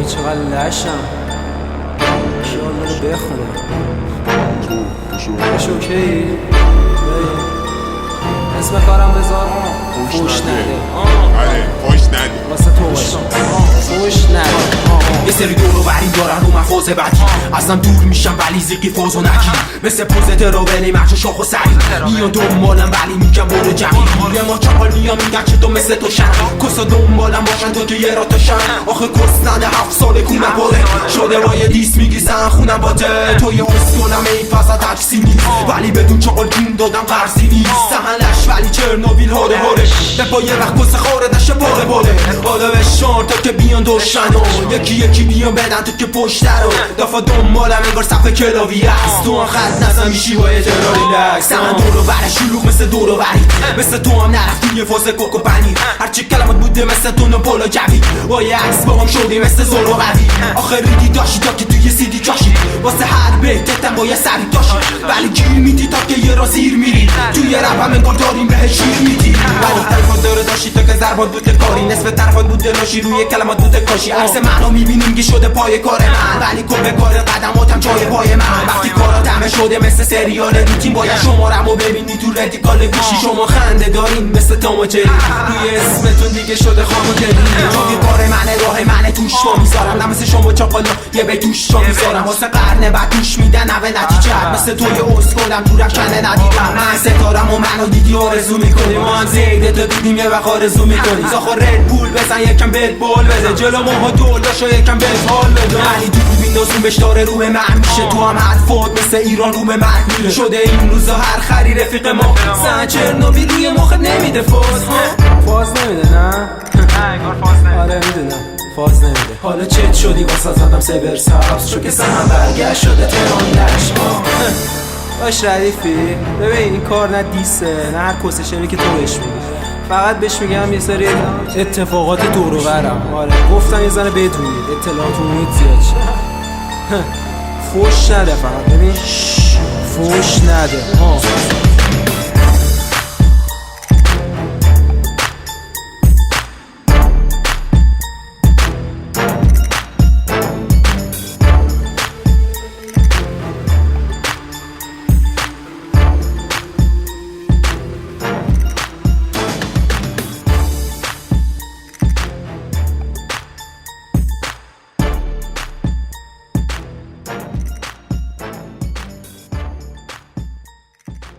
وای چقدر لشم کیال رو بخونه باشه اوکی اسم کارم بذار فوش نده فوش نده واسه تو باشه فوش نده یه سری دورو بری دارن رو من فوز بدی ازم دور میشم ولی زیقی فوزو نکی مثل پوزت رو بلی مخش شاخ و سری میان دنبالم ولی میگم برو جمعی یه ما چاقال میان میگن چه تو مثل تو شن کسا دنبالم باشن تو که یه را تا شن آخه کس نده 7 ساله کونه باره شده رای دیس میگی زن خونم باته تو یه اسکولم این فضا تکسی نیست ولی بدون چاقال جون دادم قرضی نیست سهلش ولی چرنوبیل هاره هاره به پا یه وقت کس خاره دشه باره باره بالا به شان تا که بیان دوشن یکی بیان بدن تو که پشت رو دفعه دنبالم انگار صفحه کلاوی هست تو هم خط نزن میشی با اعتراری لکس من دورو بره شلوغ مثل دورو بری مثل تو هم نرفتی یه فاز کوکو پنیر هرچی کلمات بوده مثل تو نپولو جوی با یه عکس با هم شدی مثل زورو قوی آخه ریدی داشتی تا که توی سیدی جاشی واسه هر بیتتم با یه سری داشی ولی گیر میدی تا که یه را زیر میری توی رب هم انگار داریم به شیر میدی ولی طرفات داره داشتی تا که ضربات بوده کاری نصف طرفات بوده لاشی روی کلمات بوده کاشی عکس منو میبینیم که شده پای کار من ولی کل به کار قدماتم جای پای من وقتی کارا دمه شده مثل سریال روتین باید شمارمو ببینی تو رادیکال گوشی شما خنده دارین مثل تام و جری روی اسمتون دیگه شده خام و جری جای کار منه راه منه توش ما میذارم نه مثل شما چاقالا یه به توش شما میذارم واسه قرنه بعد توش میدن نه به نتیجه مثل توی اسکولم تو رفکنه ندیدم من ستارم و منو دیدی آرزو میکنی ما هم زیده تو دیدیم یه وقت آرزو میکنی ساخو رد پول بزن یکم بهت بال بده جلو ماها دور داشا یکم بهت حال بده علی دور بیندازون بهش داره رو به من میشه تو هم حرفات مثل ایران رو به من میره شده این روزا هر خری رفیق ما سن چرنوبیل روی مخت نمیده فاز نمیده نه انگار فاز نمیده آره میدونم فاز نمیده حالا چت شدی واسه زدم سبر سبز چون که سهم برگشت شده تهران لش باش ردیفی ببین این کار نه دیسه نه هر کسه شنی که تو بهش میگی فقط بهش میگم یه سری اتفاقات دور و برم آره گفتم یه زنه بدونید اطلاعات عمومی زیاد شه فوش نده فقط ببین فوش نده